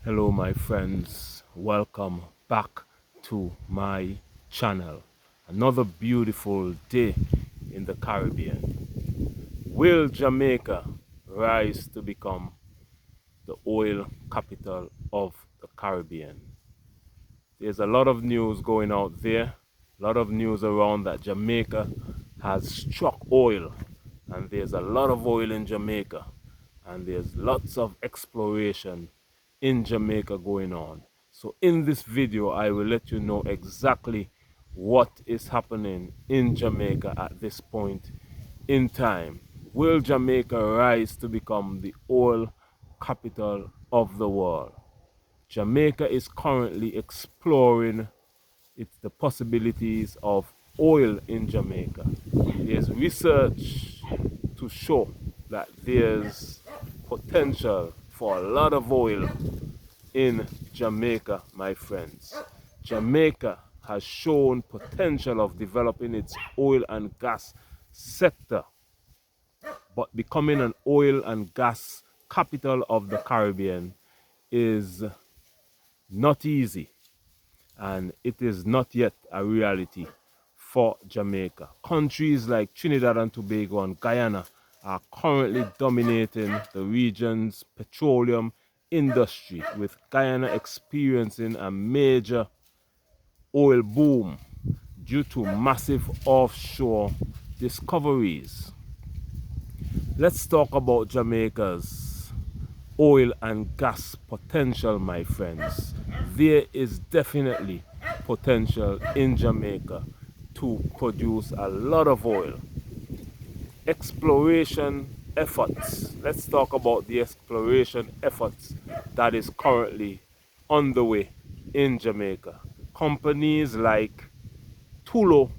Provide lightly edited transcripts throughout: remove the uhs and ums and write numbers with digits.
Hello my friends, welcome back to my channel. Another beautiful day in the Caribbean. Will Jamaica rise to become the oil capital of the Caribbean? There's a lot of news going out there, a lot of news around that Jamaica has struck oil, and there's a lot of oil in Jamaica, and there's lots of exploration in Jamaica going on. So in this video I will let you know exactly what is happening in Jamaica at this point in time. Will Jamaica rise to become the oil capital of the world? Jamaica is currently exploring the possibilities of oil in Jamaica. There's research to show that there's potential for a lot of oil in Jamaica, my friends. Jamaica has shown potential of developing its oil and gas sector, but becoming an oil and gas capital of the Caribbean is not easy, and it is not yet a reality for Jamaica. Countries like Trinidad and Tobago and Guyana are currently dominating the region's petroleum industry, with Guyana experiencing a major oil boom due to massive offshore discoveries. Let's talk about Jamaica's oil and gas potential, my friends. There is definitely potential in Jamaica to produce a lot of oil. Exploration efforts. Let's talk about the exploration efforts that is currently underway in Jamaica. Companies like Tullow,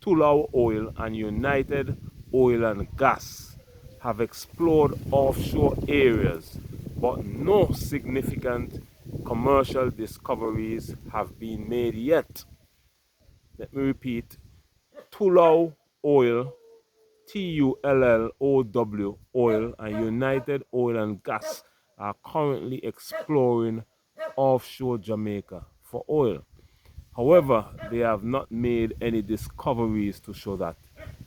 Tullow Oil and United Oil and Gas have explored offshore areas, but no significant commercial discoveries have been made yet. Let me repeat, Tullow Oil, Tullow Oil and United Oil and Gas are currently exploring offshore Jamaica for oil. However, they have not made any discoveries to show that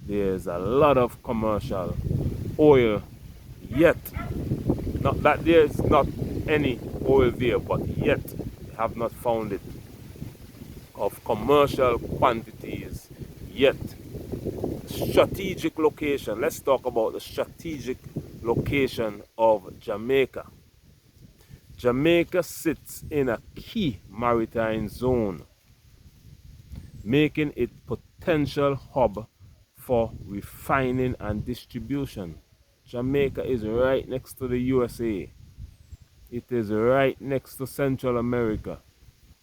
there's a lot of commercial oil yet. Not that there's not any oil there, but yet they have not found it of commercial quantities yet. Strategic location. Let's talk about the strategic location of Jamaica. Jamaica sits in a key maritime zone, making it potential hub for refining and distribution. Jamaica is right next to the USA. It is right next to Central America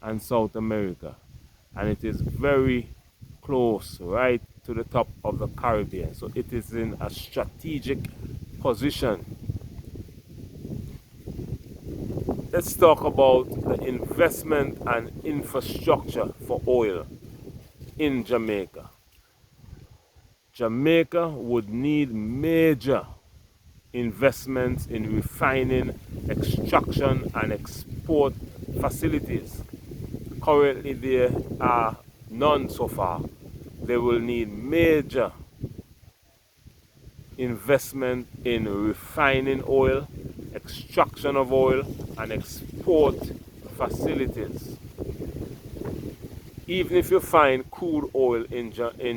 and South America, and it is very close right to the top of the Caribbean. So it is in a strategic position. Let's talk about the investment and infrastructure for oil in Jamaica. Jamaica would need major investments in refining, extraction and export facilities. Currently there are none so far. They will need major investment in refining oil, extraction of oil and export facilities. Even if you find crude oil in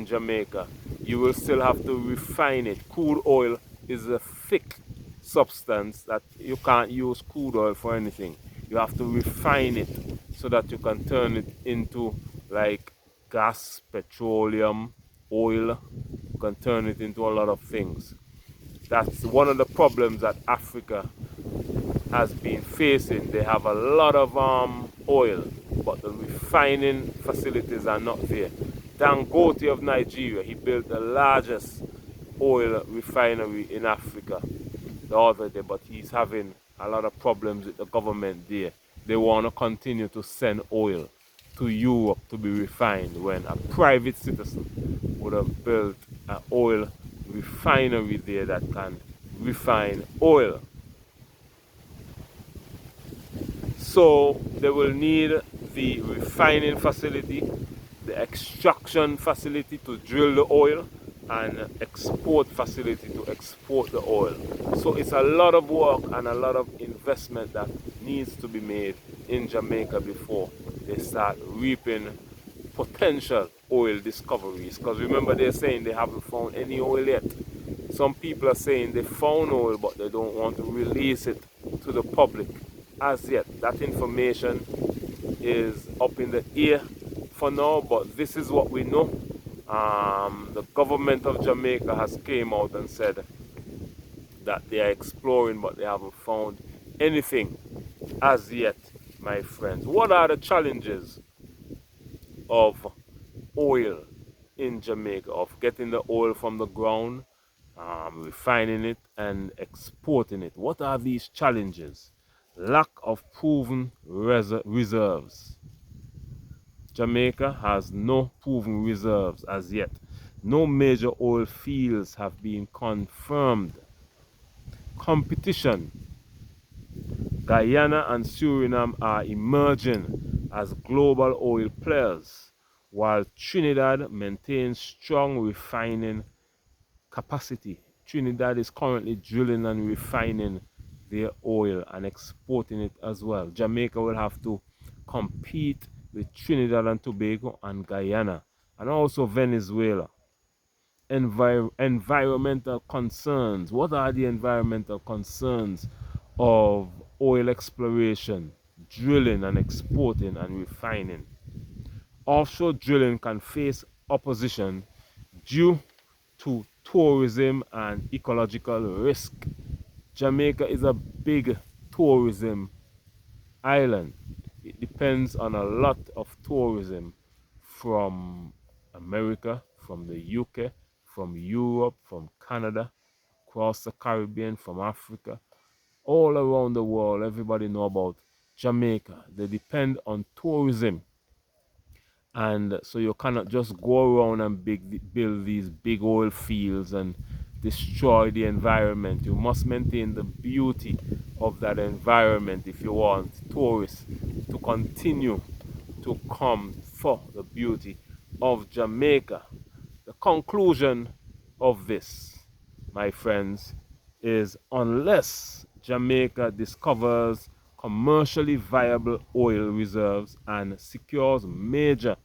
Jamaica, you will still have to refine it. Crude oil is a thick substance that you can't use crude oil for anything. You have to refine it so that you can turn it into like gas, petroleum, oil. You can turn it into a lot of things. That's one of the problems that Africa has been facing. They have a lot of oil, but the refining facilities are not there. Dangote of Nigeria, he built the largest oil refinery in Africa the other day, but he's having a lot of problems with the government there. They want to continue to send oil to Europe to be refined, when a private citizen would have built an oil refinery there that can refine oil. So they will need the refining facility, the extraction facility to drill the oil, and export facility to export the oil. So it's a lot of work and a lot of investment that needs to be made in Jamaica before they start reaping potential oil discoveries. Because remember, they're saying they haven't found any oil yet. Some people are saying they found oil, but they don't want to release it to the public as yet. That information is up in the air for now, but this is what we know. The government of Jamaica has came out and said that they are exploring, but they haven't found anything as yet, my friends. What are the challenges of oil in Jamaica, of getting the oil from the ground, refining it and exporting it? What are these challenges? Lack of proven reserves. Jamaica has no proven reserves as yet. No major oil fields have been confirmed. Competition. Guyana and Suriname are emerging as global oil players, while Trinidad maintains strong refining capacity. Trinidad is currently drilling and refining their oil and exporting it as well. Jamaica will have to compete with Trinidad and Tobago and Guyana, and also Venezuela. Environmental concerns. What are the environmental concerns of oil exploration, drilling and exporting and refining? Offshore drilling can face opposition due to tourism and ecological risk. Jamaica is a big tourism island. It depends on a lot of tourism from America, from the UK, from Europe, from Canada, across the Caribbean, from Africa, all around the world. Everybody know about Jamaica. They depend on tourism, and so you cannot just go around and build these big oil fields and destroy the environment. You must maintain the beauty of that environment if you want tourists to continue to come for the beauty of Jamaica. The conclusion of this, my friends, is unless Jamaica discovers commercially viable oil reserves and secures major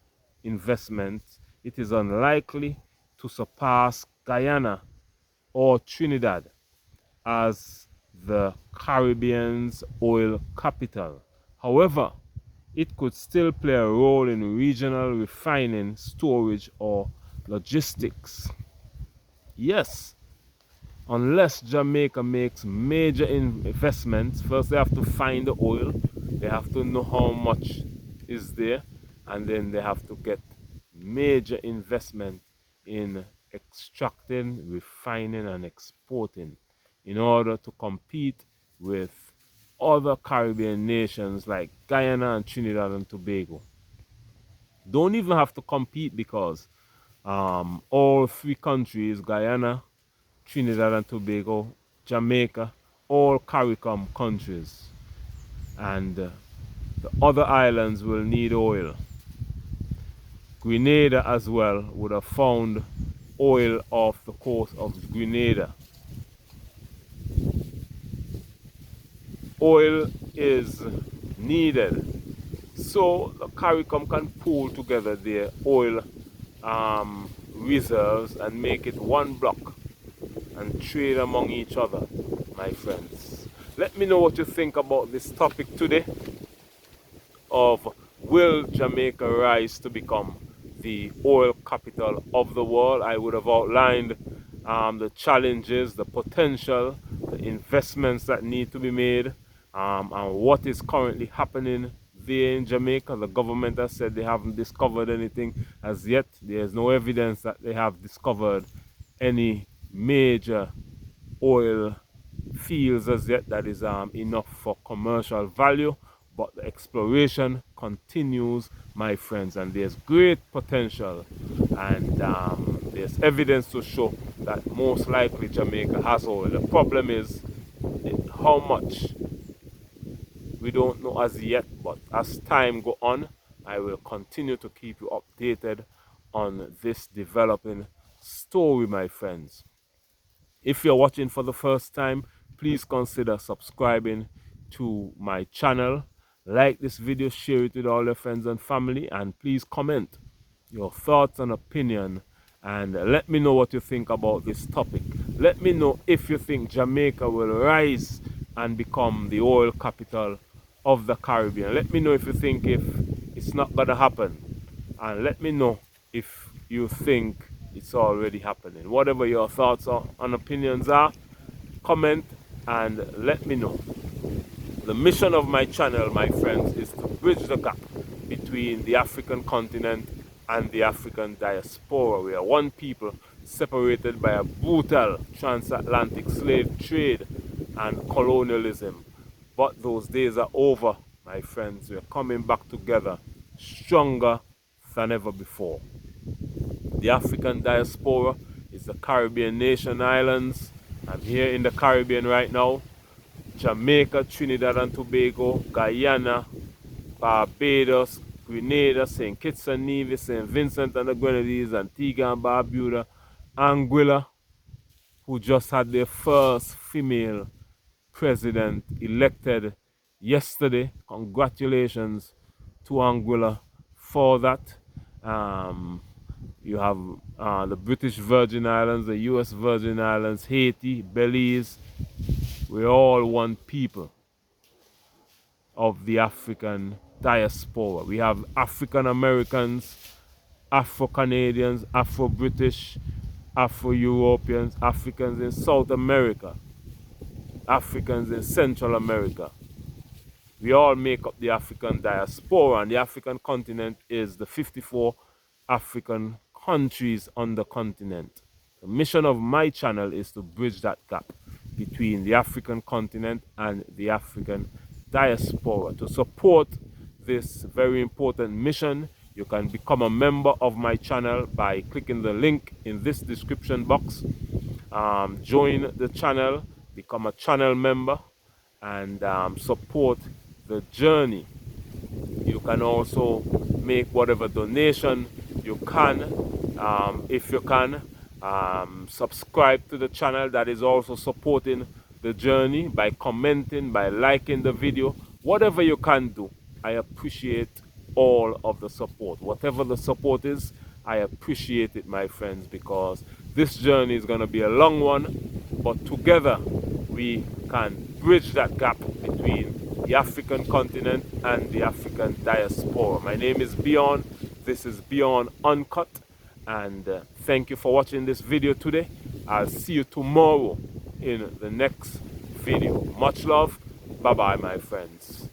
investments, it is unlikely to surpass Guyana or Trinidad as the Caribbean's oil capital. However, it could still play a role in regional refining, storage, or logistics. Yes, unless Jamaica makes major investments, first they have to find the oil, they have to know how much is there, and then they have to get major investment in extracting, refining, and exporting in order to compete with other Caribbean nations like Guyana and Trinidad and Tobago. Don't even have to compete because all three countries, Guyana, Trinidad and Tobago, Jamaica, all CARICOM countries, and the other islands will need oil. Grenada as well would have found oil off the coast of Grenada. Oil is needed, so the CARICOM can pool together their oil reserves and make it one block and trade among each other, my friends. Let me know what you think about this topic today of will Jamaica rise to become the oil capital of the world. I would have outlined the challenges, the potential, the investments that need to be made, and what is currently happening there in Jamaica. The government has said they haven't discovered anything as yet. There's no evidence that they have discovered any major oil fields as yet that is enough for commercial value, but the exploration continues, my friends, and there's great potential, and there's evidence to show that most likely Jamaica has oil. The problem is how much We don't know as yet, but as time go on, I will continue to keep you updated on this developing story, my friends. If you're watching for the first time, please consider subscribing to my channel. Like this video, share it with all your friends and family, and please comment your thoughts and opinion, and let me know what you think about this topic. Let me know if you think Jamaica will rise and become the oil capital of the Caribbean. Let me know if you think if it's not gonna happen, and let me know if you think it's already happening. Whatever your thoughts and opinions are, comment and let me know. The mission of my channel, my friends, is to bridge the gap between the African continent and the African diaspora. We are one people separated by a brutal transatlantic slave trade and colonialism. But those days are over, my friends. We are coming back together, stronger than ever before. The African diaspora is the Caribbean nation islands. I'm here in the Caribbean right now. Jamaica, Trinidad and Tobago, Guyana, Barbados, Grenada, St. Kitts and Nevis, St. Vincent and the Grenadines, Antigua and Barbuda, Anguilla, who just had their first female president elected yesterday. Congratulations to Anguilla for that. You have the British Virgin Islands, the US Virgin Islands, Haiti, Belize. We're all one people of the African diaspora. We have African Americans, Afro-Canadians, Afro-British, Afro-Europeans, Africans in South America, Africans in Central America. We all make up the African diaspora, and the African continent is the 54 African countries on the continent. The mission of my channel is to bridge that gap between the African continent and the African diaspora. To support this very important mission, you can become a member of my channel by clicking the link in this description box. Join the channel, become a channel member, and support the journey. You can also make whatever donation you can. If you can, subscribe to the channel. That is also supporting the journey by commenting, by liking the video. Whatever you can do, I appreciate all of the support. Whatever the support is, I appreciate it, my friends, because this journey is going to be a long one, but together we can bridge that gap between the African continent and the African diaspora. My name is Beyond. This is Beyond Uncut, and thank you for watching this video today. I'll see you tomorrow in the next video. Much love. Bye bye, my friends.